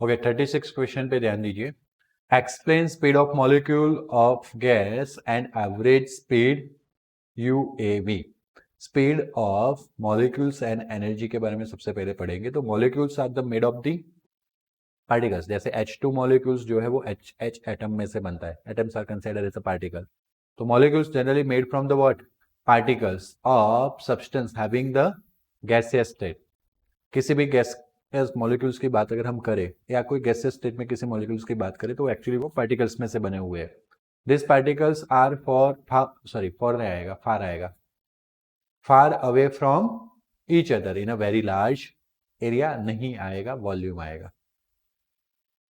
Okay 36 question पे ध्यान दीजिए। Explain speed of molecule of gas and average speed UAV. Speed of molecules and energy के बारे में सबसे पहले पढ़ेंगे। तो molecules are the made of the particles. जैसे H2 मॉलिक्यूल्स जो है वो H एटम में से बनता है। Atoms are considered as a particle. तो molecules generally made from the what? Particles of substance having the gaseous state. किसी भी गैस मॉलिक्यूल्स की बात अगर हम करें या कोई गैसियस स्टेट में किसी मॉलिक्यूल्स की बात करें तो एक्चुअली वो पार्टिकल्स में से बने हुए हैं। दिस पार्टिकल्स आर फॉर नहीं आएगा, फार आएगा, far away from each other in a very large area नहीं आएगा, वॉल्यूम आएगा।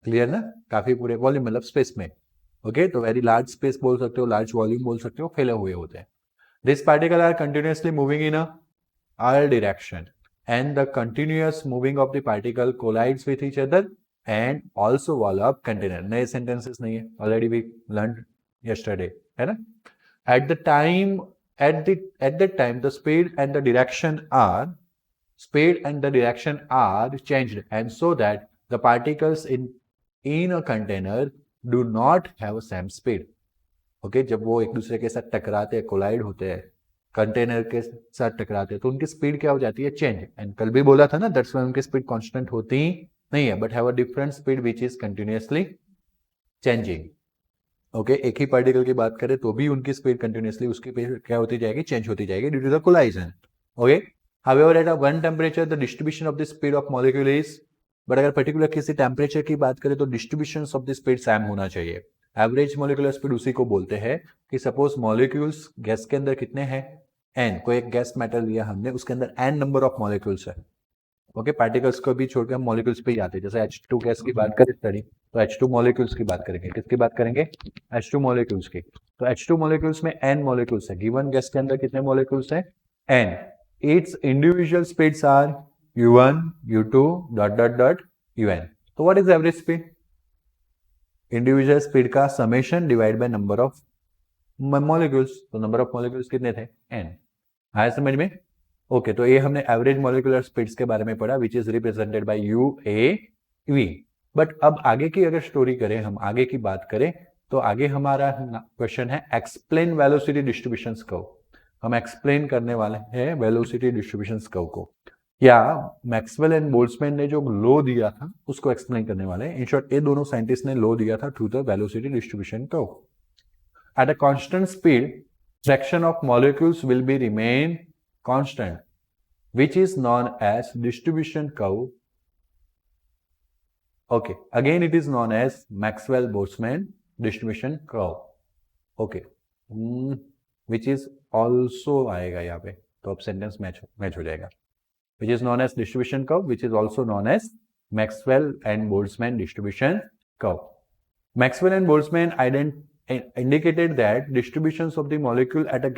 क्लियर ना? काफी पूरे वॉल्यूम मतलब स्पेस में। ओके तो वेरी लार्ज स्पेस बोल सकते हो, लार्ज वॉल्यूम बोल सकते हो, फैले हुए होते हैं। This particle are continuously moving in a all direction and the continuous moving of the particle collides with each other and also wall of container। नए sentences नहीं है, already we learned yesterday, है ना? At the time the speed and the direction are changed and so that the particles in a container do not have same speed। Okay जब वो एक दूसरे के साथ टकराते हैं, कोलाइड होते हैं, कंटेनर के साथ टकराते हैं तो उनकी स्पीड क्या हो जाती है? चेंज। एंड कल भी बोला था ना, दैट्स व्हाई उनकी स्पीड कांस्टेंट होती नहीं है but have a different speed which is continuously changing. Okay एक ही पार्टिकल की बात करें तो भी उनकी स्पीड कंटिन्यूअसली उसकी क्या होती जाएगी? चेंज होती जाएगी due to the collision. Okay however at a one temperature the distribution of the speed of molecule is, but अगर पर्टिकुलर किसी टेम्परेचर की बात करें तो distribution of the speed same होना चाहिए। एवरेज मॉलिक्यूलर स्पीड उसी को बोलते हैं कि सपोज मॉलिक्यूल्स गैस के अंदर कितने हैं? एन। कोई एक गैस मैटर लिया हमने, उसके अंदर एन नंबर ऑफ मॉलिक्यूल्स है। ओके पार्टिकल्स को भी छोड़कर हम मॉलिक्यूल्स पे ही आते हैं। जैसे H2 गैस की बात करें स्टडी तो H2 मॉलिक्यूल्स की बात करेंगे। किसकी बात करेंगे? H2 मॉलिक्यूल्स की। तो H2 मॉलिक्यूल्स में n मॉलिक्यूल्स है। गिवन गैस के अंदर कितने मॉलिक्यूल्स है? n। Its individual speeds are u1 u2 dot dot dot un। तो what is average speed? Individual speed का summation divide by number of molecules. तो नंबर ऑफ मॉलिक्यूल्स कितने थे? n। आया समझ में? ओके तो ये हमने एवरेज मॉलिक्यूलर स्पीड्स के बारे में पढ़ा which is represented by UAV। But अब आगे की अगर स्टोरी करें, हम आगे की बात करें तो आगे हमारा क्वेश्चन है एक्सप्लेन वेलोसिटी डिस्ट्रीब्यूशन कर्व। हम एक्सप्लेन करने वाले हैं वेलोसिटी डिस्ट्रीब्यूशन कर्व को, या मैक्सवेल एंड बोल्ट्जमैन ने जो लॉ दिया था उसको एक्सप्लेन करने वाले हैं। इन शॉर्ट ये दोनों साइंटिस्ट ने लॉ दिया था through the velocity distribution curve. Eight a constant speed fraction of molecules will be remain constant, which is known as distribution curve. Okay, again it is known as Maxwell-Boltzmann distribution curve. Okay, which is also आएगा यहाँ पे तो अब sentence match हो जाएगा। Which is known as distribution curve, which is also known as Maxwell and Boltzmann distribution curve. Maxwell and Boltzmann indicated that distributions of the molecule at a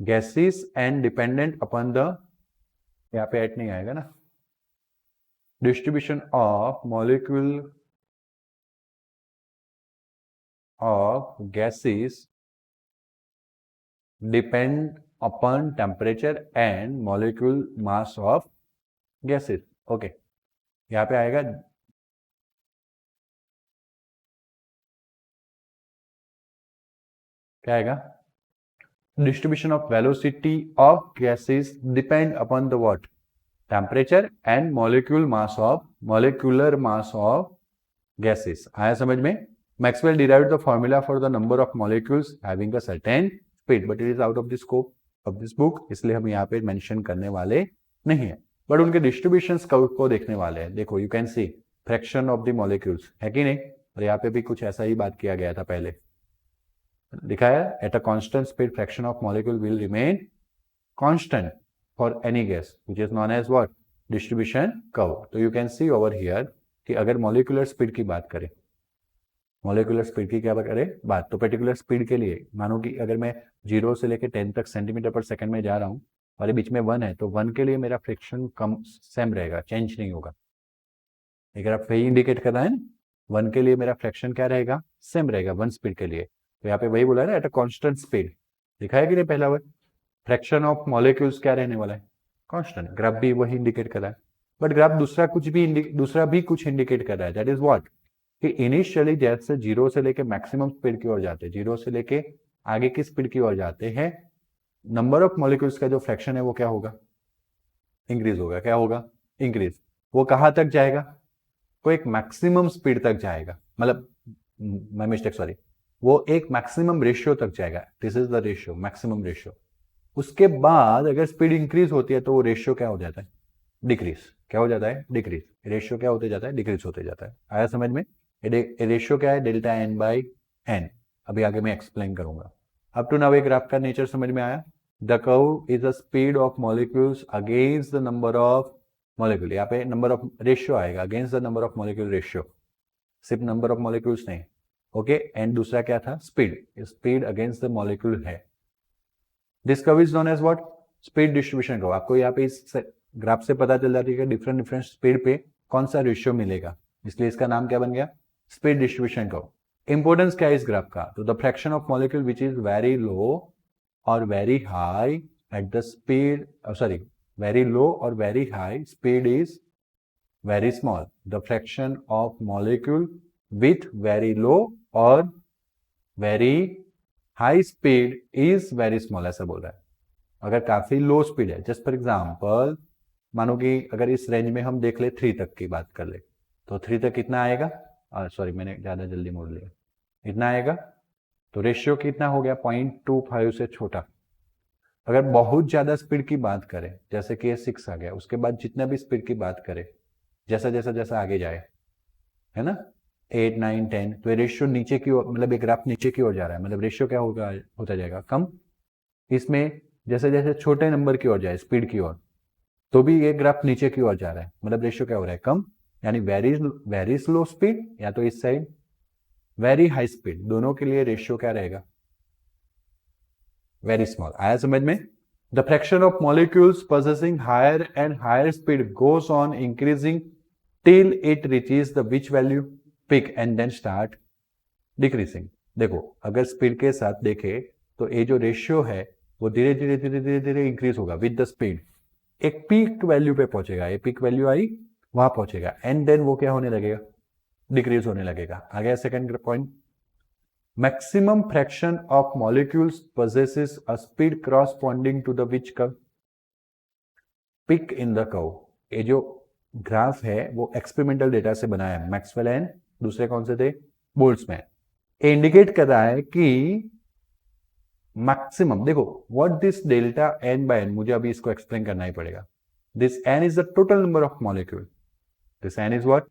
gases and dependent upon the, यहाँ पे eight नहीं आएगा ना, distribution of molecule of gases depend upon temperature and molecule mass of gases। Okay यहाँ पे आएगा क्या आएगा? Distribution of velocity of gases depend upon the what? Temperature and molecular mass of gases। आया समझ में? Maxwell derived the formula for the number of molecules having a certain speed, but it is out of the scope of this book, इसलिए हम यहाँ पे mention करने वाले नहीं है, बट उनके डिस्ट्रीब्यूशन को देखने वाले हैं। देखो you can C fraction of the molecules है कि नहीं, और यहाँ पे भी कुछ ऐसा ही बात किया गया था पहले, लिखा है at a constant speed fraction of molecule will remain constant for any gas which is known as what? Distribution curve. तो you can see over here कि अगर मॉलिक्यूलर स्पीड की बात करें, मॉलिक्यूलर स्पीड की क्या करें बात, तो पर्टिकुलर स्पीड के लिए मानो कि अगर मैं 0 से लेकर 10 तक सेंटीमीटर पर सेकंड में जा रहा हूँ और बीच में 1 है तो 1 के लिए मेरा फ्रिक्शन कम सेम रहेगा, चेंज नहीं होगा। अगर आप वही इंडिकेट कर रहे हैं 1 के लिए मेरा फ्रैक्शन क्या रहेगा? सेम रहेगा 1 स्पीड के लिए। तो यहाँ पे वही बोला है ना एट अ कांस्टेंट स्पीड, लिखा है कि नहीं पहला वर्ड? फ्रैक्शन ऑफ मॉलिक्यूल्स क्या रहने वाला है? कांस्टेंट। ग्राफ भी वही इंडिकेट कर रहा है। बट ग्राफ दूसरा भी कुछ इंडिकेट कर रहा है, दैट इज व्हाट, कि इनिशियली जैसे जीरो से लेके मैक्सिमम स्पीड की ओर जाते हैं, जीरो से लेके आगे की स्पीड की ओर जाते हैं, नंबर ऑफ मॉलिक्यूल्स का जो फ्रैक्शन है वो क्या होगा, इंक्रीज होगा। क्या होगा, इंक्रीज। वो कहां तक जाएगा, वो एक मैक्सिमम स्पीड तक जाएगा, मतलब माय मिस्टेक, सॉरी, वो एक मैक्सिमम रेशियो तक जाएगा। This is the ratio, maximum ratio. उसके बाद अगर स्पीड इंक्रीज होती है तो वो रेशियो क्या हो जाता है, डिक्रीज। क्या हो जाता है, डिक्रीज। रेशियो क्या होते जाता है, डिक्रीज होते जाता है। आया समझ में। रेशियो क्या है, डेल्टा एन बाई एन। अभी आगे मैं एक्सप्लेन करूंगा। अप टू नाउ एक ग्राफ का नेचर समझ में आया। The curve is the speed of molecules against the number of molecule. यहाँ पे नंबर ऑफ रेशियो आएगा, against the number of molecule ratio, सिर्फ नंबर ऑफ मॉलिक्यूल्स नहीं। ओके, एंड दूसरा क्या था, speed. Speed against the molecule है। This curve is known as what, speed distribution curve. आपको यहाँ पे इस ग्राफ से पता चल जाती है कि डिफरेंट डिफरेंट स्पीड पे कौन सा रेशियो मिलेगा, इसलिए इसका नाम क्या बन गया, स्पीड डिस्ट्रीब्यूशन कर्व। इंपोर्टेंस क्या है इस ग्राफ का, तो the fraction of molecule which is very low और very high at the speed, sorry, very low और very high speed is very small. The fraction of molecule with very low और very high speed is very small, ऐसा बोल रहा है। अगर काफी low speed है, जस्ट फॉर एग्जाम्पल मानो कि अगर इस रेंज में हम देख ले 3 तक की बात कर ले, तो 3 तक कितना आएगा, सॉरी मैंने ज्यादा जल्दी मोड़ लिया, इतना आएगा। तो रेशियो कितना हो गया, 0.25 से छोटा। अगर बहुत ज्यादा स्पीड की बात करें, जैसे कि ये 6 आ गया, उसके बाद जितना भी स्पीड की बात करें, जैसा जैसा जैसा आगे जाए, है ना, 8, 9, 10, तो ये रेशियो नीचे की ओर, मतलब एक ग्राफ नीचे की ओर जा रहा है, मतलब रेशियो क्या होगा, होता जाएगा कम। इसमें जैसे जैसे छोटे नंबर की ओर जाए, स्पीड की ओर, तो भी ये ग्राफ नीचे की ओर जा रहा है, मतलब रेशियो क्या हो रहा है, कम। यानी वेरी स्लो स्पीड, या तो इस साइड वेरी हाई स्पीड, दोनों के लिए रेशियो क्या रहेगा, वेरी स्मॉल। आया समझ में। The fraction of molecules possessing higher and higher speed goes on increasing till it reaches the which value, peak, and then start decreasing। देखो अगर स्पीड के साथ देखे तो ये जो रेशियो है वो धीरे धीरे धीरे धीरे धीरे इंक्रीज होगा विद द स्पीड, एक पीक वैल्यू पे पहुंचेगा। ये पीक वैल्यू आई, वहां पहुंचेगा, एंड देन वो क्या होने लगेगा, डिक्रीज होने लगेगा। आ गया second point. Maximum fraction of molecules possesses a speed corresponding to the which curve, peak in the curve. ये जो ग्राफ है वो एक्सपेरिमेंटल डेटा से बनाया है, मैक्सवेल एंड दूसरे कौन से थे, बोल्ट्जमैन। ये इंडिकेट कर रहा है कि मैक्सिमम, देखो what this delta N by N, मुझे अभी इसको एक्सप्लेन करना ही पड़ेगा। This N is the total number of molecule, this N is what,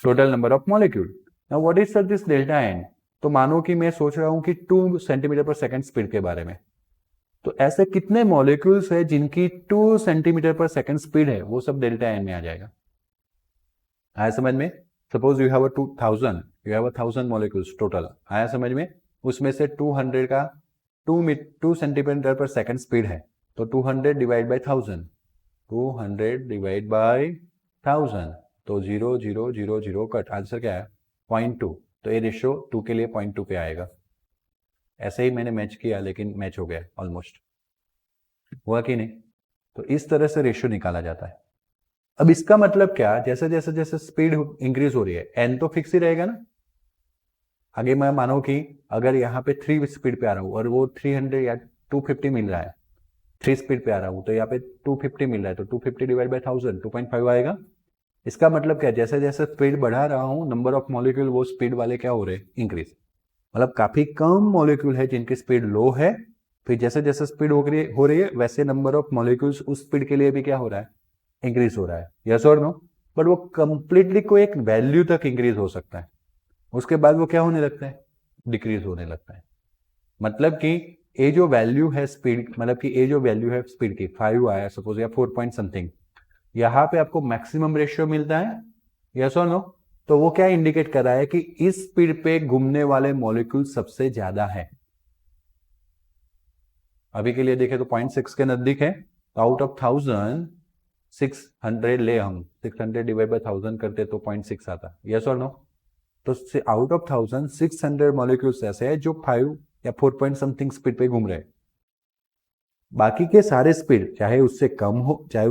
total number of molecule. Now what is this delta N, तो मानो कि मैं सोच रहा हूं कि 2 सेंटीमीटर पर सेकंड स्पीड के बारे में, तो ऐसे कितने मॉलिक्यूल्स है जिनकी 2 सेंटीमीटर पर सेकंड स्पीड है, वो सब डेल्टा एन में आ जाएगा। आया समझ में। Suppose you have a 2000, you have a 1000 molecules total. आया समझ में। उसमें से 200 का 2 सेंटीमीटर पर सेकंड स्पीड है, तो 200 डिवाइड बाई 1000, 200 डिवाइड बाई 1000, तो 0 0 0 0 कट, आंसर क्या है 0.2। तो ये रेशियो 2 के लिए 0.2 पे आएगा। ऐसे ही मैंने मैच किया, लेकिन मैच हो गया ऑलमोस्ट, हुआ कि नहीं। तो इस तरह से रेशियो निकाला जाता है। अब इसका मतलब क्या, जैसे जैसे जैसे स्पीड इंक्रीज हो रही है, एन तो फिक्स ही रहेगा ना। आगे मैं मानो कि अगर यहाँ पे 3 स्पीड पे आ रहा हूँ और वो 300 या 250 मिल रहा है, 3 स्पीड पे आ रहा हूँ, तो यहाँ पे 250 मिल रहा है, तो 250 डिवाइड बाई 1000, 2.5 आएगा। इसका मतलब क्या, जैसे जैसे स्पीड बढ़ा रहा हूँ, नंबर ऑफ मॉलिक्यूल वो स्पीड वाले क्या हो रहे हैं, इंक्रीज। मतलब काफी कम मॉलिक्यूल है जिनकी स्पीड लो है, फिर जैसे जैसे स्पीड हो रही है वैसे नंबर ऑफ मॉलिक्यूल्स उस स्पीड के लिए भी क्या हो रहा है, इंक्रीज हो रहा है। यस और नो। बट वो कंप्लीटली कोई एक वैल्यू तक इंक्रीज हो सकता है, उसके बाद वो क्या होने लगता है, डिक्रीज होने लगता है। मतलब कि ये जो वैल्यू है स्पीड, मतलब कि ये जो वैल्यू है स्पीड की 5 आया सपोज, या 4 पॉइंट समथिंग, यहाँ पे आपको मैक्सिमम रेशियो मिलता है। यस और नो। तो वो क्या इंडिकेट कर रहा है कि इस स्पीड पे घूमने वाले मॉलिक्यूल सबसे ज्यादा है। अभी के लिए देखें तो 0.6 के नजदीक है, तो आउट ऑफ 1000 600 ले, हम 600 डिवाइड बाय 1000 करते तो 0.6 आता। यस और नो। तो आउट ऑफ 1000 600 मॉलिक्यूल्स ऐसे हैं जो 5 या 4 पॉइंट समथिंग स्पीड पे घूम रहे हैं। बाकी के सारे स्पीड चाहे उससे कम हो, चाहे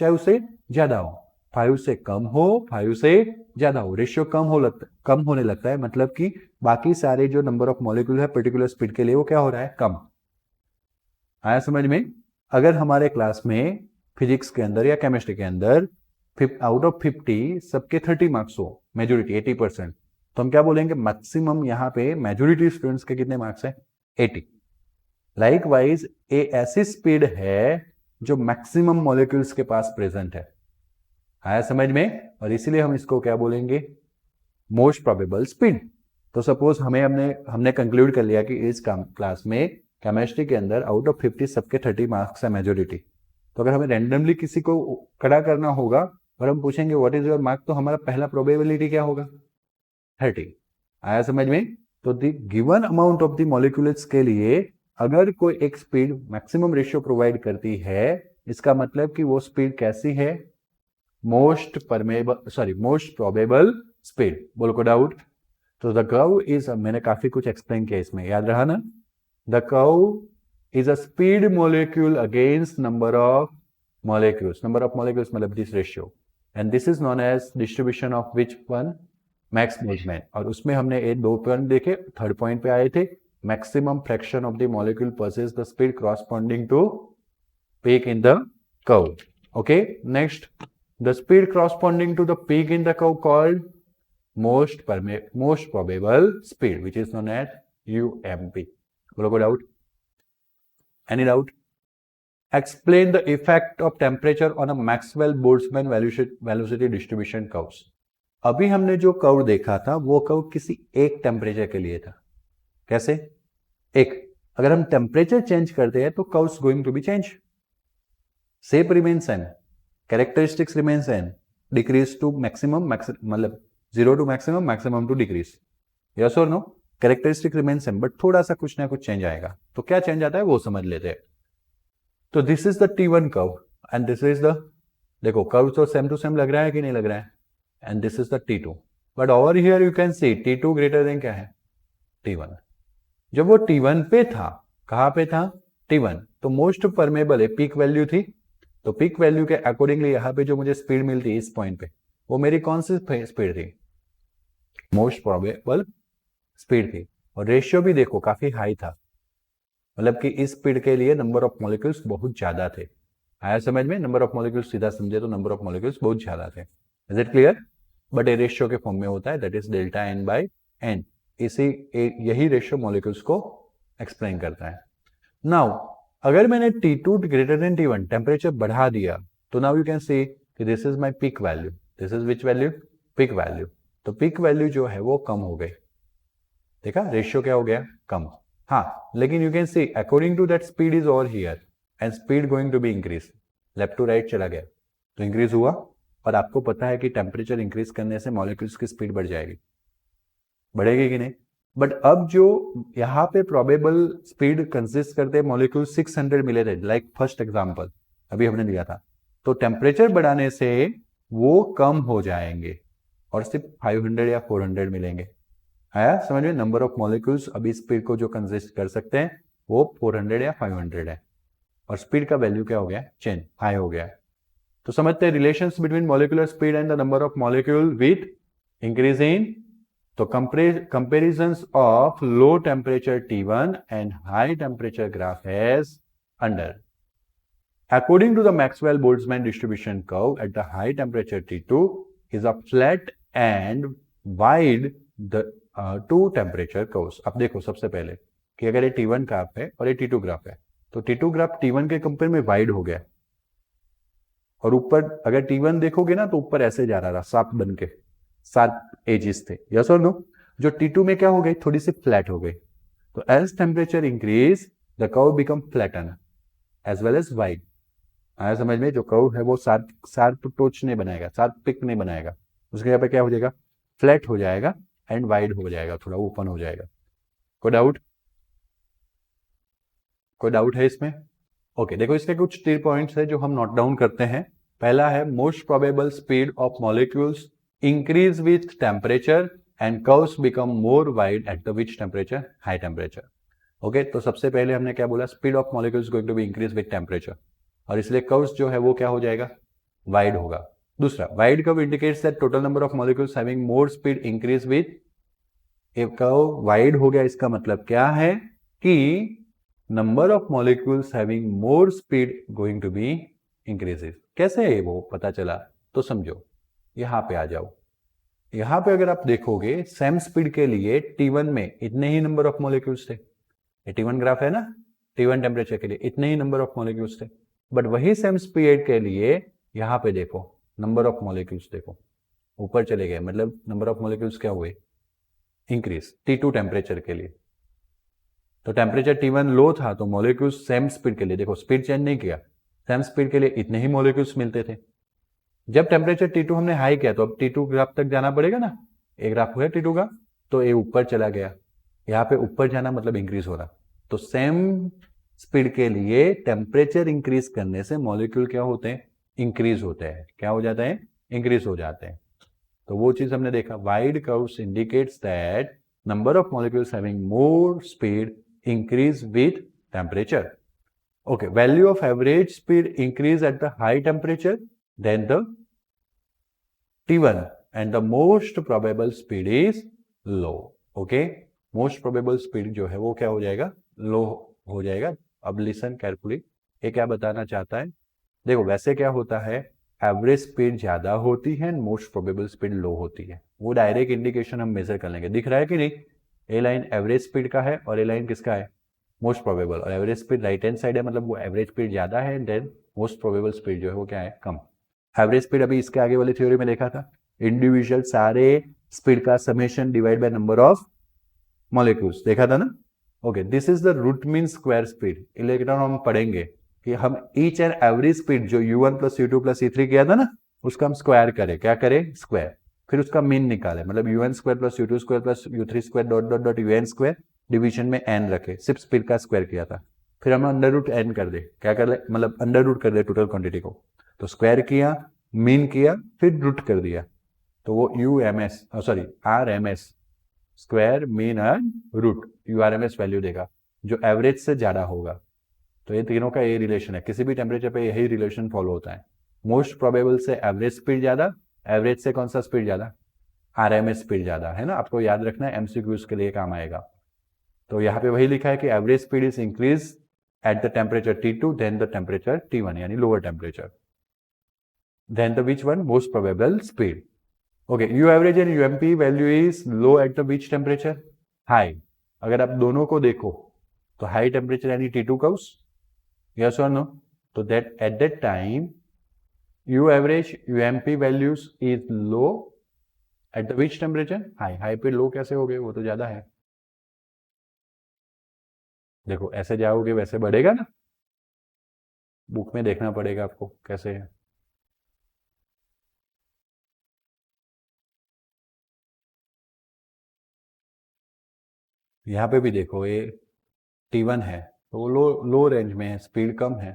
उससे ज्यादा हो, 5 से कम हो, 5 से ज्यादा हो, रेशियो कम होने लगता है, मतलब कि बाकी सारे जो नंबर ऑफ मॉलिक्यूल है पर्टिकुलर स्पीड के लिए वो क्या हो रहा है, कम। आया समझ में? अगर हमारे क्लास में फिजिक्स के अंदर या केमिस्ट्री के अंदर आउट ऑफ 50 सबके 30 मार्क्स हो, मेजोरिटी 80%, तो हम क्या बोलेंगे, मैक्सिमम यहाँ पे मेजोरिटी स्टूडेंट्स के कितने मार्क्स है, 80। लाइकवाइज ए ऐसी स्पीड है जो मैक्सिमम मॉलिक्यूल्स के पास प्रेजेंट है। आया समझ में? और इसीलिए हम इसको क्या बोलेंगे, मोस्ट प्रोबेबल स्पीड। तो सपोज हमने कंक्लूड कर लिया कि इस क्लास में केमिस्ट्री के अंदर आउट ऑफ 50 सबके 30 मार्क्स है मेजोरिटी। तो अगर हमें रैंडमली किसी को खड़ा करना होगा और हम पूछेंगे व्हाट इज योर मार्क, तो हमारा पहला प्रोबेबिलिटी क्या होगा, 30। आया समझ में? तो the given amount of the molecules के लिए अगर कोई एक स्पीड मैक्सिमम रेशियो प्रोवाइड करती है, इसका मतलब कि वो स्पीड कैसी है, मोस्ट प्रोबेबल स्पीड। बोलो को डाउट? तो द कर्व इज, मैंने काफी कुछ एक्सप्लेन किया इसमें, याद रहा ना? The curve is a speed molecule against number of molecules मतलब this ratio, and this is known as distribution of which one, Max Boltzmann. और उसमें हमने एक 2 पॉइंट देखे, थर्ड पॉइंट पे आए थे, maximum fraction of the molecule possess the speed corresponding to peak in the curve. Okay, next, the speed corresponding to the peak in the curve called most probable speed, which is known as UMP. बोलो कोई doubt? Any doubt? Explain the effect of temperature on a Maxwell-Boltzmann velocity distribution curves. अभी हमने जो curve देखा था वो curve किसी एक टेम्परेचर के लिए था। कैसे? एक, अगर हम टेम्परेचर चेंज करते हैं तो curves going to be change, shape remains n, characteristics remains n, decrease to maximum, मतलब 0 to maximum, maximum to decrease, yes or no? Characteristics remains n, but थोड़ा सा कुछ ना कुछ चेंज आएगा। तो क्या चेंज आता है वो समझ लेते हैं। तो this is the T1 curve and this is the, देखो कर्व तो सेम टू सेम लग रहा है कि नहीं लग रहा है, and this is the T2, but over here you can C T2 greater than क्या है, T1। जब वो T1 पे था, कहां पे था, T1, तो मोस्ट परमेबल पीक वैल्यू थी, तो पीक वैल्यू के अकॉर्डिंगली यहाँ पे जो मुझे स्पीड मिलती है इस पॉइंट पे, वो मेरी कौन सी स्पीड थी, मोस्ट प्रोबेबल स्पीड थी। और रेशियो भी देखो काफी हाई था, मतलब कि इस स्पीड के लिए नंबर ऑफ मॉलिक्यूल्स बहुत ज्यादा थे। आया समझ में? नंबर ऑफ मॉलिक्यूल्स सीधा समझे तो नंबर ऑफ मॉलिक्यूल्स बहुत ज्यादा थे। Is it clear? But a ratio के फॉर्म में होता है, that is delta N by N. यही रेशियो मॉलिक्यूल्स को एक्सप्लेन करता है। नाउ अगर मैंने T2 greater than T1 temperature बढ़ा दिया, तो नाउ यू कैन सी कि this is my peak value, this is which value, peak value. तो पीक वैल्यू जो है वो कम हो गई, देखा रेशियो क्या हो गया, कम। हाँ, लेकिन you can see according to that speed is over here and speed going to be increase, left to right चला गया तो इंक्रीज हुआ। और आपको पता है कि टेम्परेचर इंक्रीज करने से मॉलिक्यूल्स की स्पीड बढ़ जाएगी, बढ़ेगी कि नहीं? बट अब जो यहाँ पे प्रोबेबल स्पीड कंसिस्ट करते हैं मॉलिक्यूल 600 मिले थे, लाइक फर्स्ट एग्जांपल अभी हमने दिया था, तो टेम्परेचर बढ़ाने से वो कम हो जाएंगे और सिर्फ 500 या 400 मिलेंगे। आया समझ में? नंबर ऑफ मॉलिक्यूल्स अभी स्पीड को जो कंसिस्ट कर सकते हैं वो 400 या 500 है, और स्पीड का वैल्यू क्या हो गया, चेंज हाई हो गया। तो समझते हैं relations between molecular speed and the number of molecule with increase in. तो comparisons of low temperature T1 and high temperature graph as under. According to the Maxwell-Boltzmann distribution curve, at the high temperature T2 is a flat and wide the two temperature curves. अब देखो सबसे पहले कि अगर ये T1 graph है और ये T2 ग्राफ है, तो T2 ग्राफ T1 के कंपेयर में वाइड हो गया, और ऊपर अगर T1 देखोगे ना तो ऊपर ऐसे जा रहा था, साफ बन के 7 एजेस थे, यस और नो? जो T2 में क्या हो गई, थोड़ी सी फ्लैट हो गई। तो as temperature increase the curve become flatten as well as wide. आया समझ में? जो कर्व है वो शार्प टोच नहीं बनाएगा, शार्प पिक नहीं बनाएगा, उसके यहाँ पे क्या हो जाएगा, फ्लैट हो जाएगा एंड वाइड हो जाएगा, थोड़ा ओपन हो जाएगा। कोई डाउट? कोई डाउट है इसमें? ओके, देखो इसके कुछ 3 पॉइंट्स है जो हम नोट डाउन करते हैं। पहला है most probable speed of molecules increase with temperature and curves become more wide at the which temperature, high temperature. Okay, तो सबसे पहले हमने क्या बोला, speed of molecules going to be increase with temperature, और इसलिए कर्व्स जो है वो क्या हो जाएगा, वाइड होगा। दूसरा, wide curve indicates that total number of molecules having more speed increase with, एक कर्व वाइड हो गया, इसका मतलब क्या है कि number of molecules having more speed going to be increases. कैसे है वो पता चला, तो समझो, यहां पे आ जाओ। यहां पे अगर आप देखोगे सेम स्पीड के लिए T1 में इतने ही नंबर ऑफ मॉलिक्यूल्स थे, ये T1 ग्राफ है ना, T1 टेम्परेचर के लिए इतने ही नंबर ऑफ मॉलिक्यूल्स थे। बट वही सेम स्पीड के लिए यहां पे देखो नंबर ऑफ मॉलिक्यूल्स देखो ऊपर चले गए, मतलब नंबर ऑफ मॉलिक्यूल्स क्या हुए, इंक्रीज। T2 टेम्परेचर के लिए तो टेम्परेचर T1 लो था तो मॉलिक्यूल्स सेम स्पीड के लिए, देखो स्पीड चेंज नहीं किया, सेम स्पीड के लिए इतने ही मॉलिक्यूल्स मिलते थे। जब टेम्परेचर T2 हमने हाई किया तो अब T2 ग्राफ तक जाना पड़ेगा ना, एक ग्राफ हुआ T2 का, तो ये ऊपर चला गया, यहाँ पे ऊपर जाना मतलब इंक्रीज हो रहा। तो सेम स्पीड के लिए टेम्परेचर इंक्रीज करने से मॉलिक्यूल क्या होते हैं, इंक्रीज होते हैं। क्या हो जाते हैं, इंक्रीज हो जाते हैं। तो वो चीज हमने देखा, wide curves indicates that number of molecules having more speed increase with temperature. Okay, value of average speed increase at the high temperature than the T1 and the most probable speed is low. Okay, most probable speed जो है वो क्या हो जाएगा, लो हो जाएगा। अब listen carefully, ये क्या बताना चाहता है, देखो वैसे क्या होता है, एवरेज स्पीड ज्यादा होती है, मोस्ट प्रोबेबल स्पीड लो होती है। वो डायरेक्ट इंडिकेशन हम मेजर कर लेंगे, दिख रहा है कि नहीं, ए लाइन एवरेज स्पीड का है और ए लाइन किसका है, मोस्ट प्रोबेबल। और average speed right hand side है, मतलब वो एवरेज स्पीड ज्यादा है, देन मोस्ट प्रोबेबल स्पीड जो है वो क्या है, कम। एवरेज स्पीड अभी इसके आगे वाली थ्योरी में देखा था, इंडिविजुअल सारे स्पीड का summation divide by number of molecules, देखा था ना। Okay, this is the root mean square speed. Electron हम पढ़ेंगे कि हम ईच एंड एवरी स्पीड जो U1 plus U2 plus U3 किया था ना, उसका हम स्क्वायर करें, क्या करें, स्क्वायर, फिर उसका मीन निकाले, मतलब U1 square plus U2 square plus U3 square dot dot dot UN square, division में n रखे, सिर्फ स्पीड का स्क्वायर किया था। फिर हम अंडर रूट n कर दे, क्या कर ले, मतलब अंडर रूट कर दे टोटल क्वांटिटी को, तो स्क्वायर किया, मीन किया, फिर रूट कर दिया, तो वो UMS sorry RMS, square mean and root, URMS value देगा जो एवरेज से ज्यादा होगा। तो ये तीनों का ये रिलेशन है, किसी भी टेम्परेचर पे यही रिलेशन फॉलो होता है। मोस्ट प्रोबेबल से एवरेज स्पीड ज्यादा, एवरेज से कौन सा स्पीड ज्यादा, RMS स्पीड ज्यादा, है ना। आपको याद रखना है, MCQs के लिए काम आएगा। तो यहाँ पे वही लिखा है कि average speed is increase at the temperature T2 then the temperature T1, यानी lower temperature, then the which one, most probable speed. Okay, U average and UMP value is low at the which temperature, high. अगर आप दोनों को देखो तो high temperature यानी T2 curves, yes or no, तो that at that time U average UMP values is low at the which temperature, high। High पे लो कैसे हो गए, वो तो ज्यादा है। देखो ऐसे जाओगे वैसे बढ़ेगा ना, बुक में देखना पड़ेगा आपको कैसे है। यहाँ पे भी देखो ये T1 है तो वो लो रेंज में है, स्पीड कम है।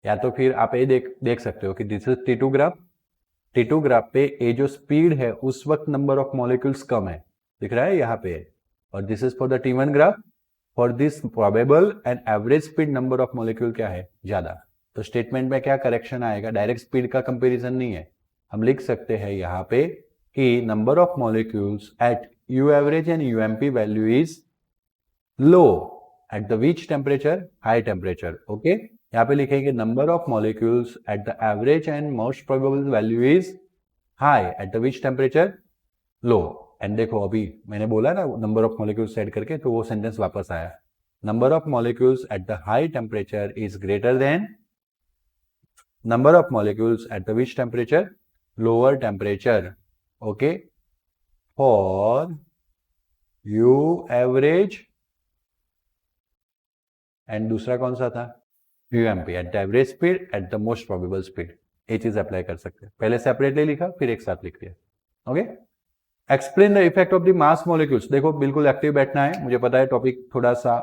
या तो फिर आप ये देख सकते हो कि this is T2 graph, T2 graph पे ये जो स्पीड है उस वक्त नंबर ऑफ मॉलिक्यूल्स कम है, दिख रहा है यहाँ पे, और this is for the T1 graph, for this probable and average speed number of molecule क्या है, ज्यादा। तो स्टेटमेंट में क्या करेक्शन आएगा, डायरेक्ट स्पीड का कंपैरिजन नहीं है, हम लिख सकते हैं यहाँ पे कि number of molecules at U average and UMP value is low at the which temperature, high temperature. Okay, यहाँ पे लिखेंगे number of molecules at the average and most probable value is high at the which temperature, low. And देखो अभी मैंने बोला ना number of molecules add करके, तो वो सेंटेंस वापस आया, number of molecules at the high temperature is greater than number of molecules at the which temperature, lower temperature. Okay, for U average and दूसरा कौन सा था, UMP eight the average speed at the most probable speed. ये चीज apply कर सकते हैं, पहले सेपरेटली लिखा फिर एक साथ लिख दिया। Okay, explain the effect of the mass molecules. देखो बिल्कुल एक्टिव बैठना है, मुझे पता है टॉपिक थोड़ा सा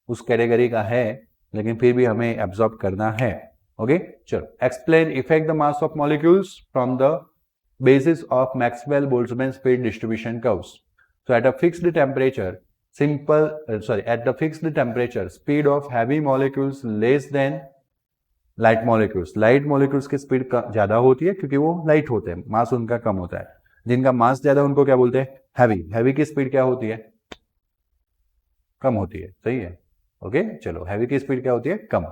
उस कैटेगरी का है, लेकिन फिर भी हमें एब्जॉर्ब करना है। ओके, चलो, explain effect the mass of molecules from the basis of Maxwell-Boltzmann speed distribution curves. So at a fixed temperature, at the fixed temperature speed of heavy molecules less than light molecules. Light molecules की speed ज्यादा होती है क्योंकि वो light होते हैं, मास उनका कम होता है. जिनका मास ज्यादा उनको क्या बोलते हैं? हैवी. हैवी की स्पीड क्या होती है? कम होती है. सही है. ओके चलो, हैवी की स्पीड क्या होती है? कम.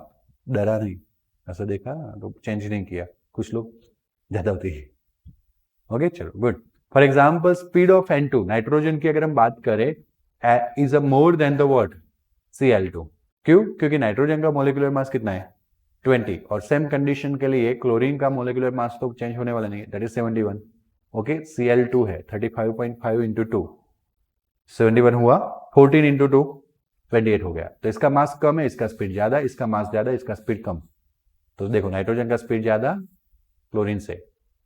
डरा नहीं, ऐसा देखा तो चेंज नहीं किया, कुछ लोग ज्यादा होती है. ओके चलो good. For example speed of N2 nitrogen की अगर हम बात करें is a more than the what? Cl2. क्यों? क्योंकि नाइट्रोजन का मोलिकुलर मास कितना है? 20. और सेम कंडीशन के लिए क्लोरीन का मोलिकुलर मास तो चेंज होने वाला नहीं है, दैट इज 71. ओके Cl2 है 35.5 इंटू 2, 71 हुआ, 14 इंटू 2 28 हो गया. तो इसका मास कम है, इसका स्पीड ज्यादा, इसका मास ज्यादा, इसका स्पीड कम. तो देखो नाइट्रोजन का स्पीड ज्यादा क्लोरीन से,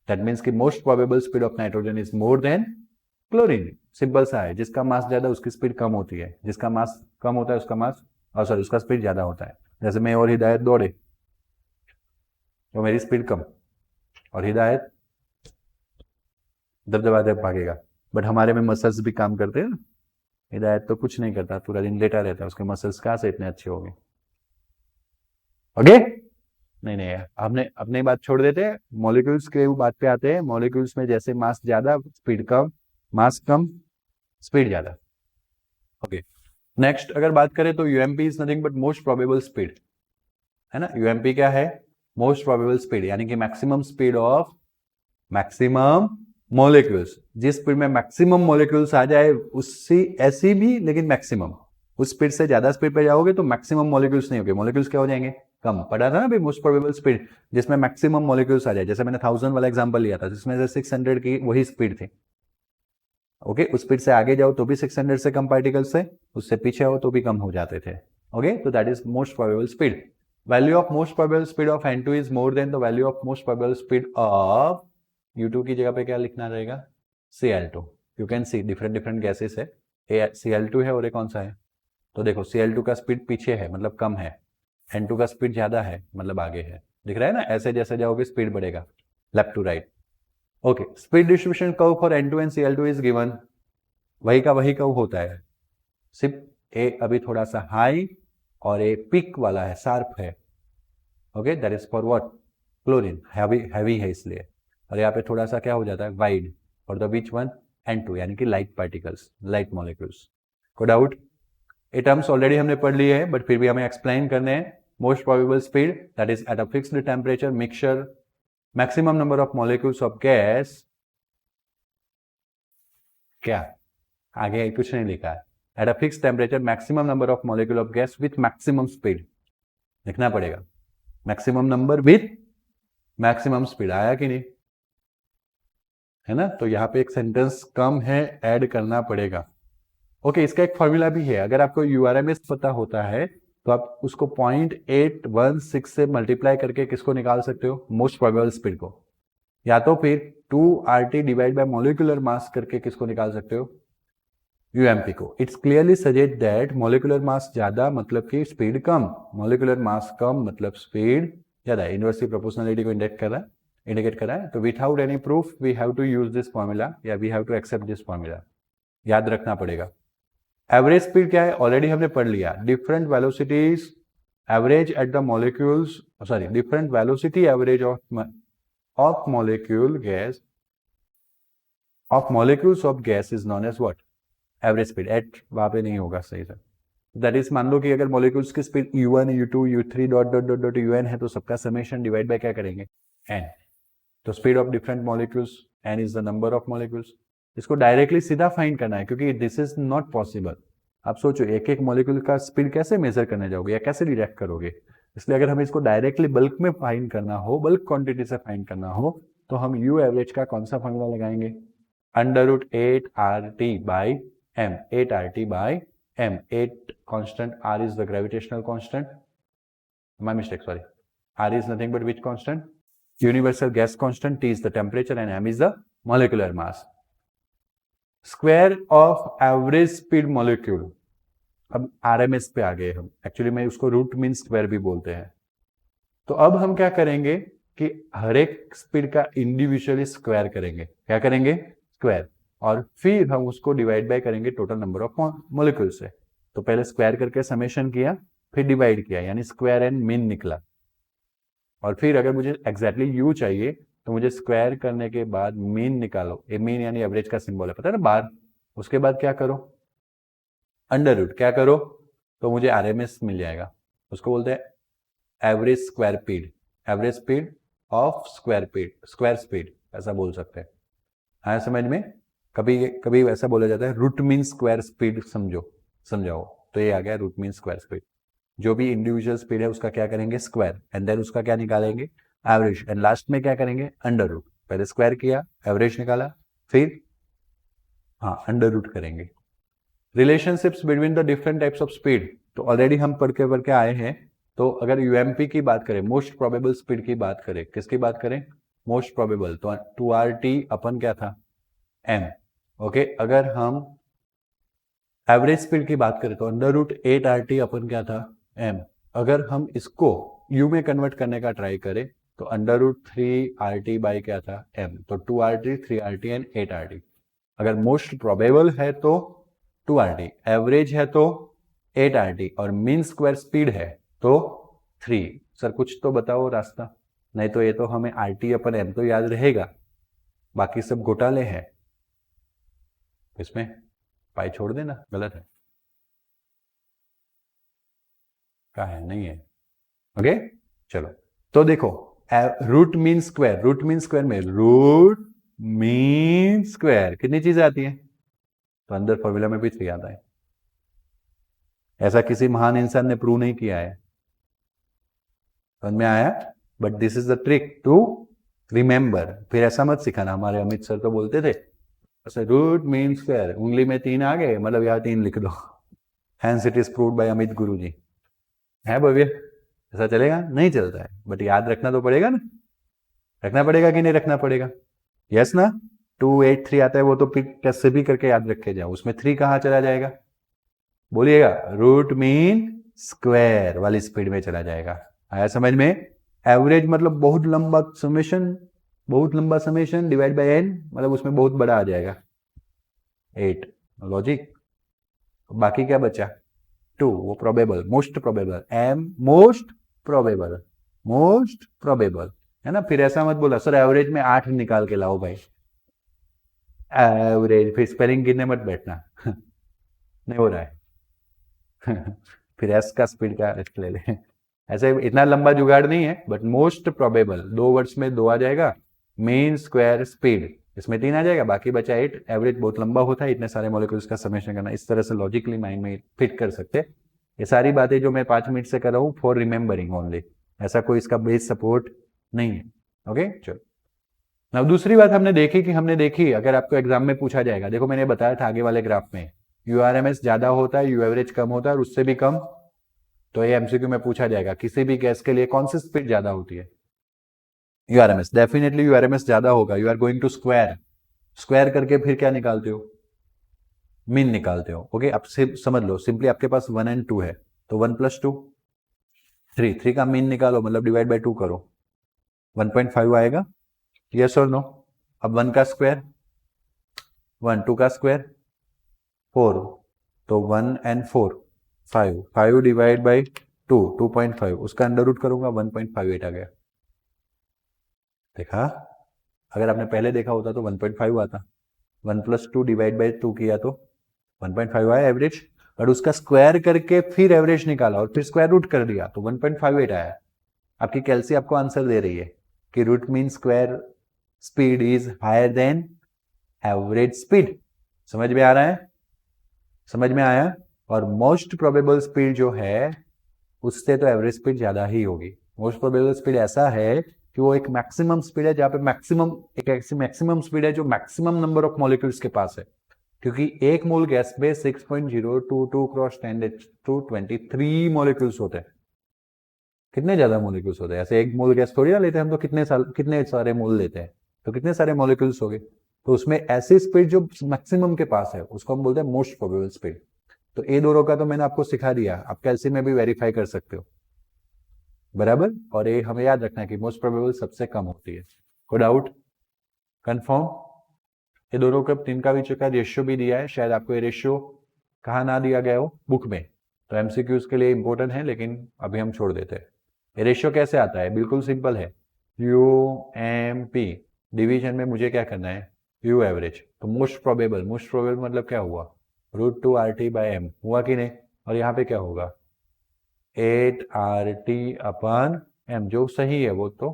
दैट मीन्स कि most probable speed of nitrogen is more than chlorine. Simple सा है, जिसका मास ज्यादा उसकी स्पीड कम होती है, जिसका मास कम होता है उसका मास उसका स्पीड ज्यादा होता है. जैसे मैं और हिदायत दौड़े तो मेरी स्पीड कम, और हिदायत दबदबा भागेगा. बट हमारे में मसल्स भी काम करते हैं. हिदायत तो कुछ नहीं करता, पूरा दिन लेटा रहता है, उसके मसल्स कहाँ से इतने अच्छे हो गए? ओके नहीं हमने अपनी बात छोड़ देते हैं, मॉलिक्यूल्स के बात पे आते हैं. मॉलिक्यूल्स में जैसे मास ज्यादा स्पीड कम, मास कम स्पीड ज्यादा. ओके नेक्स्ट अगर बात करें तो UMP is nothing but most probable speed, है ना. यूएमपी क्या है? मोस्ट प्रोबेबल स्पीड, यानी कि maximum speed of maximum molecules. जिस स्पीड में मैक्सिमम मॉलिक्यूल्स आ जाए उससे ऐसी भी, लेकिन मैक्सिमम. उस स्पीड से ज्यादा स्पीड पे जाओगे तो मैक्सिमम मॉलिक्यूल्स नहीं होंगे, मॉलिक्यूल्स क्या हो जाएंगे? कम. पढ़ा था ना भाई, मोस्ट प्रोबेबल स्पीड जिसमें मैक्सिमम मॉलिक्यूल्स आ जाए. जैसे मैंने 1000 वाला एग्जांपल लिया था जिसमें से 600 की वही स्पीड थी. ओके उस स्पीड से आगे जाओ तो भी 600 से कम पार्टिकल्स थे, उससे पीछे आओ तो भी कम हो जाते थे. ओके तो that is most probable speed. Value of most probable speed of N2 is more than the value of most probable speed of U2 की जगह पे क्या लिखना रहेगा? Cl2. You can C different gases है, Cl2 है और एक कौन सा है? तो देखो Cl2 का स्पीड पीछे है मतलब कम है, N2 का स्पीड ज्यादा है मतलब आगे है. दिख रहा है ना, ऐसे जैसे जाओगे स्पीड बढ़ेगा left to right. Okay speed distribution curve for N2 and Cl2 is given. वही का वही कर्व होता है, सिर्फ ए अभी थोड़ा सा हाई और ए पिक वाला है, शार्प है. Okay that is for what? Chlorine. Heavy है इसलिए. और यहाँ पे थोड़ा सा क्या हो जाता है? Wide. For the which one? N2 यानी कि लाइट पार्टिकल्स, लाइट मॉलिक्यूल्स. को डाउट? ये टर्म्स ऑलरेडी हमने पढ़ लिए हैं बट फिर भी हमें एक्सप्लेन करने हैं. Most probable speed that is at a fixed temperature mixture maximum number of molecules of gas. क्या आगे कुछ नहीं लिखा है. At a fixed temperature maximum number of molecule of gas with maximum speed. लिखना पड़ेगा maximum number with maximum speed. आया कि नहीं? है ना. तो यहाँ पे एक सेंटेंस कम है, ऐड करना पड़ेगा. ओके इसका एक फॉर्मूला भी है. अगर आपको URMS पता होता है तो आप उसको 0.816 से मल्टीप्लाई करके किसको निकाल सकते हो? मोस्ट प्रोबेबल स्पीड को. या तो फिर 2RT divide by molecular mass करके किसको निकाल सकते हो? UMP को. It's clearly suggest that molecular mass ज्यादा मतलब कि स्पीड कम, मॉलिक्यूलर मास कम मतलब स्पीड ज्यादा. इनवर्सली प्रोपोर्शनलिटी को इंडिकेट कर रहा है. तो without any proof we have to use this formula या we have to accept this formula. याद रखना पड़ेगा. एवरेज स्पीड क्या है? ऑलरेडी हमने पढ़ लिया. Different velocities average at the molecules, sorry different velocity average of molecule gas of molecules of gas is known as what? Average speed. At वहां पे नहीं होगा सही से. दैट इज मान लो कि अगर मॉलिक्यूल्स की speed U1 U2 U3 dot UN है तो सबका समेशन डिवाइड बाय क्या करेंगे? n. तो speed of different molecules n is the number of molecules. इसको डायरेक्टली सीधा फाइंड करना है क्योंकि दिस इज नॉट पॉसिबल. आप सोचो एक एक मॉलिक्यूल का स्पीड कैसे मेजर करने जाओगे या कैसे डिटेक्ट करोगे. इसलिए अगर हमें इसको डायरेक्टली बल्क में फाइंड करना हो, बल्क क्वांटिटी से फाइंड करना हो तो हम U एवरेज का कौन सा फॉर्मूला लगाएंगे? √8RT by m. 8RT by m. 8 constant, R is the gravitational constant. My mistake, sorry. R is nothing but which constant? Universal gas constant. T is the temperature and m is the molecular mass. Square of average speed molecule. अब RMS पे आ गए हम. Actually में उसको root mean square भी बोलते हैं. तो अब हम क्या करेंगे कि हर एक स्पीड का इंडिविजुअली स्क्वायर करेंगे. क्या करेंगे? स्क्वायर. और फिर हम उसको डिवाइड बाय करेंगे टोटल नंबर ऑफ मॉलिक्यूल से। तो पहले स्क्वायर करके समेशन किया, फिर डिवाइड किया, यानी स्क्वायर एंड मीन निकला। और फिर अगर मुझे एग्जैक्टली यू चाहिए तो मुझे स्क्वायर करने के बाद मीन निकालो। ये मीन यानी एवरेज का सिंबल है, पता है ना बार। उसके बाद क्या करो, अंडर रूट क्या करो, तो मुझे आरएमएस मिल जाएगा। उसको बोलते हैं average square speed, average speed of square speed ऐसा बोल सकते हैं। आया समझ में? कभी कभी ऐसा बोला जाता है रूट मीन स्क्वायर स्पीड, समझाओ। तो ये आ गया रूट मीन स्क्वायर स्पीड। जो भी इंडिविजुअल स्पीड है उसका क्या करेंगे, स्क्वायर, एंड देन उसका क्या निकालेंगे, एवरेज, एंड लास्ट में क्या करेंगे, अंडर रूट। पहले स्क्वायर किया, एवरेज निकाला, फिर अंडर रूट करेंगे। Relationships between the different types of speed, तो ऑलरेडी हम पढ़ के आए हैं। तो अगर यूएमपी की बात करें, मोस्ट प्रोबेबल स्पीड की बात करें, किसकी बात करें, मोस्ट प्रोबेबल, तो 2RT अपन क्या था, m। ओके, अगर हम एवरेज स्पीड की बात करें तो अंडर रूट 8RT अपन क्या था, m। अगर हम इसको u में कन्वर्ट करने का ट्राई करें तो अंडर रूट 3RT बाई क्या था, m। तो 2RT, 3RT एंड 8RT। अगर मोस्ट प्रोबेबल है तो 2RT, एवरेज है तो 8RT, और मीन स्क्वायर स्पीड है तो 3। सर कुछ तो बताओ रास्ता, नहीं तो ये तो हमें RT अपन m तो याद रहेगा, बाकी सब घोटाले हैं। इसमें पाई छोड़ देना, गलत है, क्या है, नहीं है। ओके चलो, तो देखो root mean square, root mean square में रूट मीन स्क्वायर कितनी चीजें आती हैं, तो अंदर फॉर्मूला में भी 3 आता है। ऐसा किसी महान इंसान ने प्रूव नहीं किया है, समझ में आया? But this is the trick to remember. फिर ऐसा मत सिखाना, हमारे अमित सर तो बोलते थे ऐसे रूट मीन स्क्वायर, उंगली में 3 आ गए मतलब यहाँ 3 लिख दो, hence it is proved by Amit Guru ji. है भव्य? ऐसा चलेगा? नहीं चलता है, बट याद रखना तो पड़ेगा ना, रखना पड़ेगा कि नहीं रखना पड़ेगा, यस ना। 283 आता है, वो तो फिर कैसे भी करके याद रखे जाओ, उसमें 3 कहाँ चला जाएगा, बोलिएगा, रूट मीन स्क्वायर वाली स्पीड में चला जाएगा। आया समझ में? एवरेज मतलब बहुत लंबा समेशन, बहुत लंबा समेशन डिवाइड बाय n, मतलब उसमें बहुत बड़ा आ जाएगा 8। लॉजिक। बाकी क्या बचा, 2, वो probable, most probable, m most probable, most probable, है ना। फिर ऐसा मत बोला सर एवरेज में 8 निकाल के लाओ भाई, एवरेज, फिर स्पेलिंग गिनने मत बैठना नहीं हो रहा है फिर एस का स्पीड का ले ले ऐसे इतना लंबा जुगाड़ नहीं है, बट मोस्ट प्रोबेबल 2 वर्ड्स में 2 आ जाएगा, मीन स्क्वायर स्पीड इसमें 3 आ जाएगा, बाकी बचा 8। एवरेज बहुत लंबा होता है, इतने सारे मॉलिक्यूल्स का समेशन करना, इस तरह से लॉजिकली माइंड में फिट कर सकते। ये सारी बातें जो मैं 5 मिनट से कर रहा हूँ फॉर रिमेंबरिंग ओनली, ऐसा कोई इसका बेस सपोर्ट नहीं है। ओके चलो, अब दूसरी बात हमने देखी, अगर आपको एग्जाम में पूछा जाएगा, देखो मैंने बताया था आगे वाले ग्राफ में यूआरएमएस ज्यादा होता है, यू एवरेज कम होता है, और उससे भी कम, तो ये एमसीक्यू में पूछा जाएगा किसी भी गैस के लिए कौन सी स्पीड ज्यादा होती है, यूआरएमएस, डेफिनेटली यूआरएमएस ज्यादा होगा। You are going to square करके फिर क्या निकालते हो, मीन निकालते हो। ओके, अब समझ लो सिंपली, आपके पास 1 एंड 2 है, तो 1 + 2 3 का मीन निकालो, मतलब डिवाइड बाय 2 करो, 1.5 आएगा, यस और नो। अब 1 का स्क्वायर 1, 2 का स्क्वायर 4, तो 1 एंड 4 5 डिवाइड बाई 2 2.5, उसका अंडर रूट करूंगा 1.58 आ गया। देखा, अगर आपने पहले देखा होता तो 1.5 आता, 1 + 2 डिवाइड बाई 2 किया तो 1.5 आया एवरेज, और उसका स्क्वायर करके फिर एवरेज निकाला और फिर स्क्वायर रूट कर दिया तो 1.58 आया। आपकी कैलसी आपको आंसर दे रही है कि root mean square speed is higher than average speed. समझ में आ रहा है? समझ में आया? और मोस्ट प्रोबेबल स्पीड जो है उससे तो एवरेज स्पीड ज्यादा ही होगी। मोस्ट प्रोबेबल स्पीड ऐसा है कि वो एक मैक्सिमम स्पीड है, जहां पे मैक्सिमम, एक ऐसी मैक्सिमम स्पीड है जो मैक्सिमम नंबर ऑफ मॉलिक्यूल्स के पास है, क्योंकि एक मोल गैस में 6.022 क्रॉस 10⁻23 मॉलिक्यूल्स होते हैं। कितने ज्यादा मॉलिक्यूल्स होते हैं, ऐसे एक मोल गैस थोड़ी ना लेते हैं हम, तो कितने सारे मोल लेते हैं, तो कितने सारे मॉलिक्यूल्स हो गए। तो उसमें ऐसी स्पीड जो मैक्सिमम के पास है उसको हम बोलते हैं मोस्ट प्रोबेबल स्पीड। तो ए दोनों का तो मैंने आपको सिखा दिया, आप कैलसी में भी वेरीफाई कर सकते हो, बराबर। और ये हमें याद रखना है कि मोस्ट प्रोबेबल सबसे कम होती है। कोई डाउट? कंफर्म? ये दोनों का तीन का भी चुका रेशियो भी दिया है, शायद आपको ये रेशियो कहाँ ना दिया गया हो, बुक में, तो एमसीक्यूज के लिए इंपॉर्टेंट है, लेकिन अभी हम छोड़ देते हैं। ये रेशियो कैसे आता है, बिल्कुल सिंपल है, यू एम पी, डिवीजन में मुझे क्या करना है, यू एवरेज, तो मोस्ट प्रोबेबल मतलब क्या हुआ, √2 RT/m हुआ कि नहीं, और यहाँ पे क्या होगा 8 RT/m, जो सही है वो तो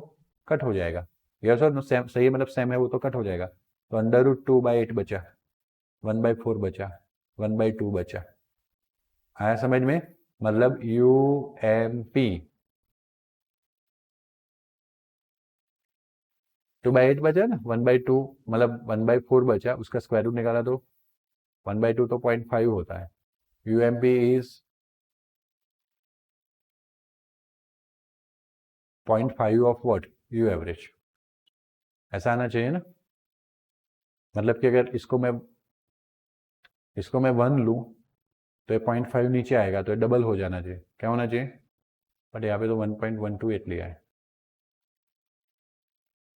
कट हो जाएगा, यस और नो, सही है मतलब सेम है वो तो कट हो जाएगा, तो √2/8 बचा, 1/4 बचा, 1/2 बचा, आया समझ में, मतलब यू एम पी 2/8 बचा ना, 1/2 मतलब 1/4 बचा, उसका स्क्वायर रूट निकाला तो 1/2 तो 0.5 होता है, U M P is 0.5 of what, U average, ऐसा आना चाहिए ना, मतलब कि अगर इसको मैं 1 लूँ तो ये 0.5 नीचे आएगा, तो ये डबल हो जाना चाहिए, क्या होना चाहिए, बट यहाँ पे तो 1.128 लिया है,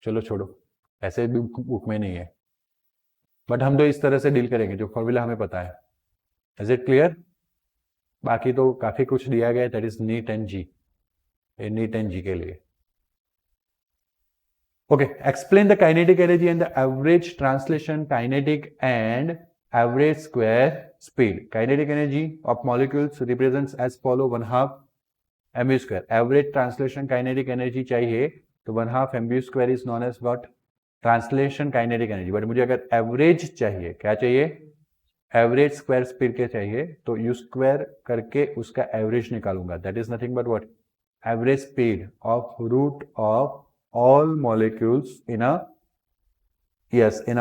चलो छोड़ो, ऐसे भी बुक में नहीं है, बट हम तो इस तरह से डील करेंगे, जो फॉर्मूला हमें पता है, इज इट क्लियर, बाकी तो काफ़ी कुछ दिया गया है, that is NEET and JEE, NEET and JEE के लिए। Okay, explain the kinetic energy and the average translation kinetic and average square speed. Kinetic energy of molecules represents as follow 1/2 mv square. Average translation kinetic energy चाहिए तो 1/2 mv square is known as what? Translation kinetic energy. But मुझे अगर average चाहिए, क्या चाहिए? Average square speed के चाहिए, तो u square करके उसका average निकालूंगा. That is nothing but what? Average speed of root of all molecules in a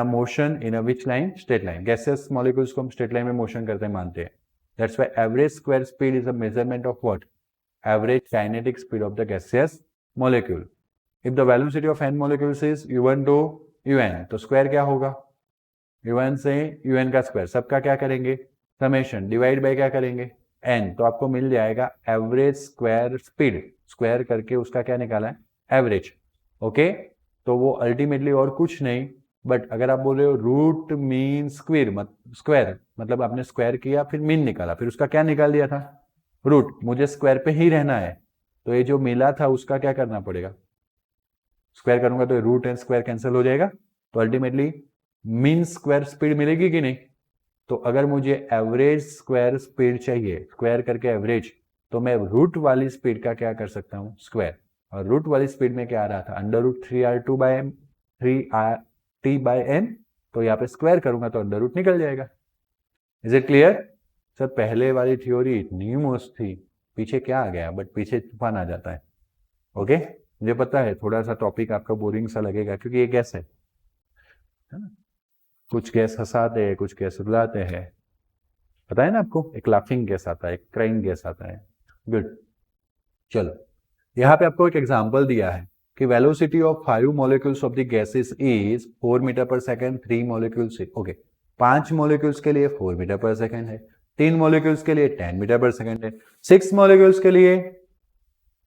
motion in a which line, straight line. Gaseous molecules को हम straight line में motion करते हैं मानते हैं, that's why average square speed is a measurement of what, average kinetic speed of the gaseous molecule. If the velocity of n molecules is u1 to un, तो square क्या होगा, u1 से un का square, सबका क्या करेंगे, summation divide by क्या करेंगे, n, तो आपको मिल जाएगा average square speed, square करके उसका क्या निकाला है, average, ओके, तो वो अल्टीमेटली और कुछ नहीं, बट अगर आप बोल रहे हो रूट मीन स्क्वायर मतलब आपने स्क्वायर किया फिर मीन निकाला, फिर उसका क्या निकाल दिया था, रूट, मुझे स्क्वायर पे ही रहना है, तो ये जो मिला था उसका क्या करना पड़ेगा, स्क्वायर करूंगा तो रूट एंड स्क्वायर कैंसिल हो जाएगा, तो अल्टीमेटली मीन स्क्वायर स्पीड मिलेगी कि नहीं, तो अगर मुझे एवरेज स्क्वायर स्पीड चाहिए, स्क्वायर करके एवरेज, तो मैं रूट वाली स्पीड का क्या कर सकता हूँ, स्क्वायर, और रूट वाली स्पीड में क्या आ रहा था, √3r2/m 3RT/n, तो यहाँ पे स्क्वायर करूंगा तो अंडर रूट निकल जाएगा, इज इट क्लियर सर, पहले वाली थ्योरी इतनी मस्त थी, पीछे क्या आ गया, बट पीछे तूफान आ जाता है, ओके, मुझे पता है थोड़ा सा टॉपिक आपका बोरिंग सा लगेगा, क्योंकि ये गैस है ना, कुछ गैस हंसाते हैं, कुछ गैस रुलाते हैं, पता है ना आपको, एक लाफिंग गैस आता है, एक क्राइंग गैस आता है, गुड, चलो यहाँ पे आपको एक एग्जांपल दिया है कि velocity of 5 molecules of the gases is 4 meter per second, 3 molecules, okay, 5 molecules के लिए 4 मीटर पर सेकंड है, 3 मॉलिक्यूल्स के लिए 10 मीटर पर सेकंड है, 6 मॉलिक्यूल्स के लिए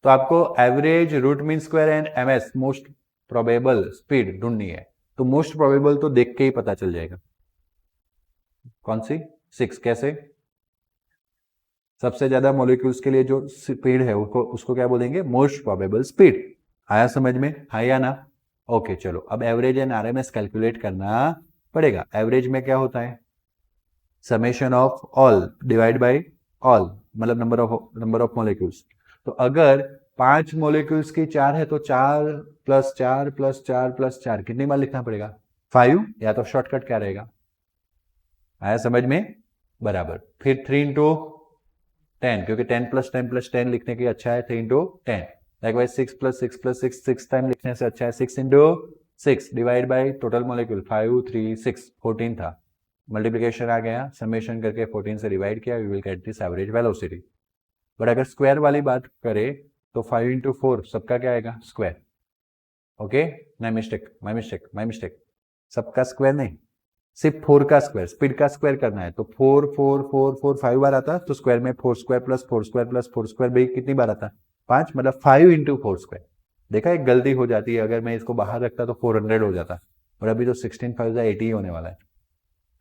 तो आपको average, root mean square and MS, most probable speed ढूंढनी है, तो मोस्ट प्रोबेबल तो देख के ही पता चल जाएगा, कौन सी, 6, कैसे, सबसे ज्यादा मॉलिक्यूल्स के लिए जो स्पीड है उसको क्या बोलेंगे, मोस्ट प्रोबेबल स्पीड, आया समझ में, है या ना, ओके, चलो अब एवरेज एंड आरएमएस कैलकुलेट करना पड़ेगा, एवरेज में क्या होता है, summation of all divide by all, मतलब नंबर ऑफ मॉलिक्यूल्स, तो अगर 5 मॉलिक्यूल्स की 4 है तो 4 + 4 + 4 + 4 कितनी बार लिखना पड़ेगा, 5, या तो शॉर्टकट क्या रहेगा, आया समझ में, बराबर, फिर 3 × 10, क्योंकि 10 + 10 + 10 लिखने के अच्छा है 3 × 10, लाइकवाइज 6 + 6 + 6 6 टाइम लिखने से अच्छा है 6 × 6 डिवाइड बाय टोटल मॉलिक्यूल 5 3 6 14 था, मल्टीप्लिकेशन आ गया, समेशन करके 14 से डिवाइड किया, we will get this average velocity, but अगर स्क्वायर वाली बात करें तो 5 × 4 सबका क्या आएगा, स्क्वायर, ओके, माय मिस्टेक, सबका स्क्वायर नहीं, सिर्फ 4 का स्क्वायर, स्पीड का स्क्वायर करना है, तो 4 4 4 4 5 बार आता, तो स्क्वायर में 4² + 4² + 4² भी कितनी बार आता, 5, मतलब 5 × 4², देखा एक गलती हो जाती है, अगर मैं इसको बाहर रखता तो 400 हो जाता, और अभी तो 16 5 80 होने वाला है।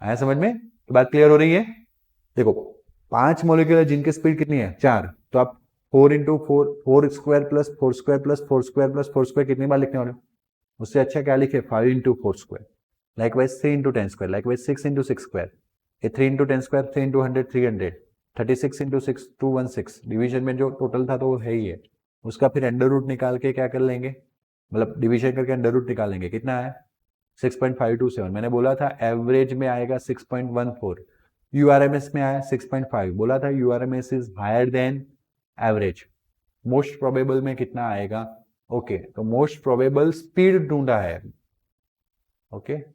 आया समझ में? तो बात क्लियर हो रही है? देखो 5 मॉलिक्यूल जिनकी स्पीड कितनी है 4, तो आप 4 प्लस 4 स्क्वायर कितनी बार लिखने वाले हो? उससे अच्छा क्या लिखे 5 × 4 square, likewise 3 × 10 square, likewise 6 × 6 square, ये 3 × 10 स्क्वायर 3 × 100 300, 36 × 6 216, डिवीजन में जो टोटल था तो वो है ही है, उसका फिर अंडर रूट निकाल के क्या कर लेंगे, मतलब डिवीजन करके अंडर रूट निकालेंगे, कितना आया 6.527। मैंने बोला था एवरेज में आएगा 6.14, यूआरएमएस में आया 6.5, बोला था u RMS is higher than average. Most probable में कितना आएगा? ओके तो मोस्ट प्रोबेबल स्पीड ढूंढा है। ओके तो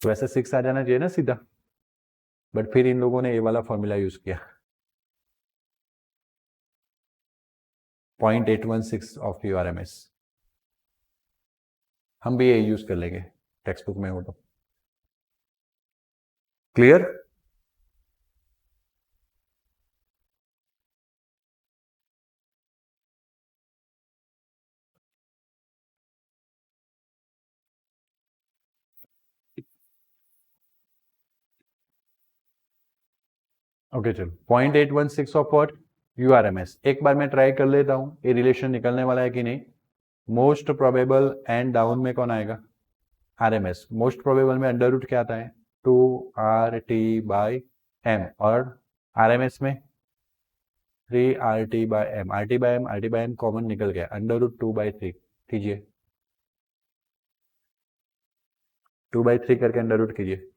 वैसे 6 आ जाना चाहिए ना सीधा, बट फिर इन लोगों ने ये वाला फॉर्मूला यूज किया 0.816 ऑफ यूआरएमएस। हम भी ये यूज कर लेंगे टेक्स्ट बुक में हो तो। क्लियर? ओके चलो 0.816 ऑफ व्हाट यूआरएमएस। एक बार मैं ट्राई कर लेता हूँ ये रिलेशन निकलने वाला है कि नहीं। मोस्ट प्रोबेबल एंड डाउन में कौन आएगा? आरएमएस। मोस्ट प्रोबेबल में अंडर रूट क्या आता है 2RT/m, और आरएमएस में 3RT/m। RT/m कॉमन निकल गया, अंडर रूट 2/3 कीजिए, 2/3 करके अंडर रूट कीजिए।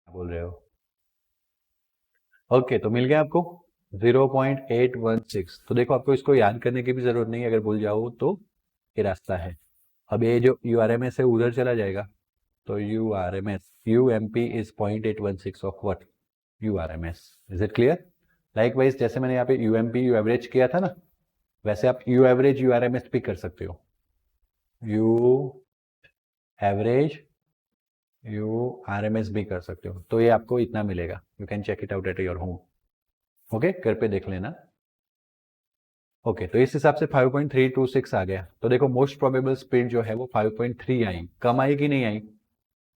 बोल रहे हो? ओके तो मिल गया आपको 0.816। तो देखो आपको इसको याद करने की भी जरूरत नहीं है, अगर भूल जाओ तो ये रास्ता है। अब ये जो यूआरएमएस है उधर चला जाएगा, तो u RMS u MP is 0.816 of what u RMS. Is it clear? Likewise जैसे मैंने यहाँ पे यूएमपी यू एवरेज किया था ना, वैसे आप यू एवरेज यूआरएमएस भी कर सकते हो। यू एवरेज यूआरएमएस भी कर सकते हो, तो ये आपको इतना मिलेगा। You can check it out at your home. Okay घर पे देख लेना। ओके तो इस हिसाब से 5.326 आ गया। तो देखो मोस्ट प्रोबेबल स्पीड जो है वो 5.3 आई, कम आई कि नहीं आई?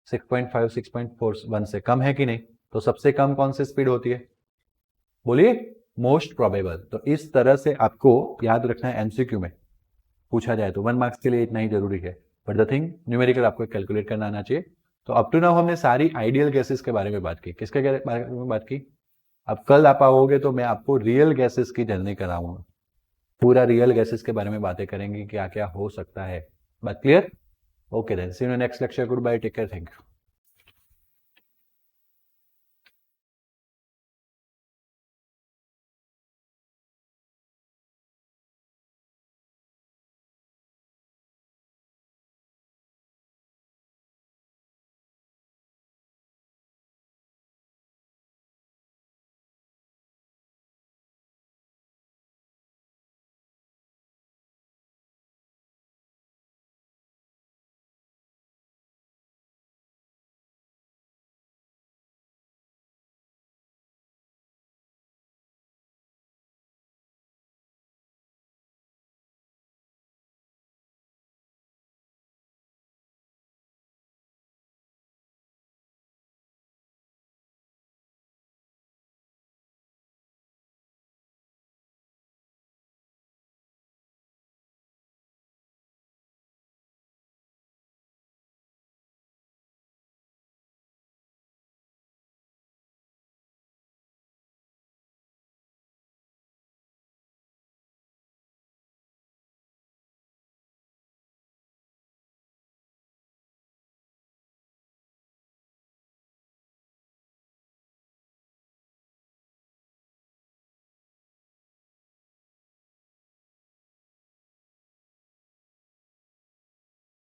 6.5 6.41 से कम है कि नहीं? तो सबसे कम कौन सी स्पीड होती है? बोलिए। Most probable. तो इस तरह से आपको याद रखना है, एमसीक्यू में पूछा जाए तो 1 मार्क्स के लिए इतना ही जरूरी है। बट द थिंग न्यूमेरिकल आपको कैलकुलेट करना आना चाहिए। तो अप टू नाउ हमने सारी आइडियल गैसेस के बारे में बात की। किसके बारे में बात की? अब कल आप आओगे तो मैं आपको रियल गैसेस की जर्नी कराऊंगा, पूरा रियल गैसेस के बारे में बातें करेंगे, क्या क्या हो सकता है। बात clear? Okay then, see you in next lecture. Good bye, take care, thank you.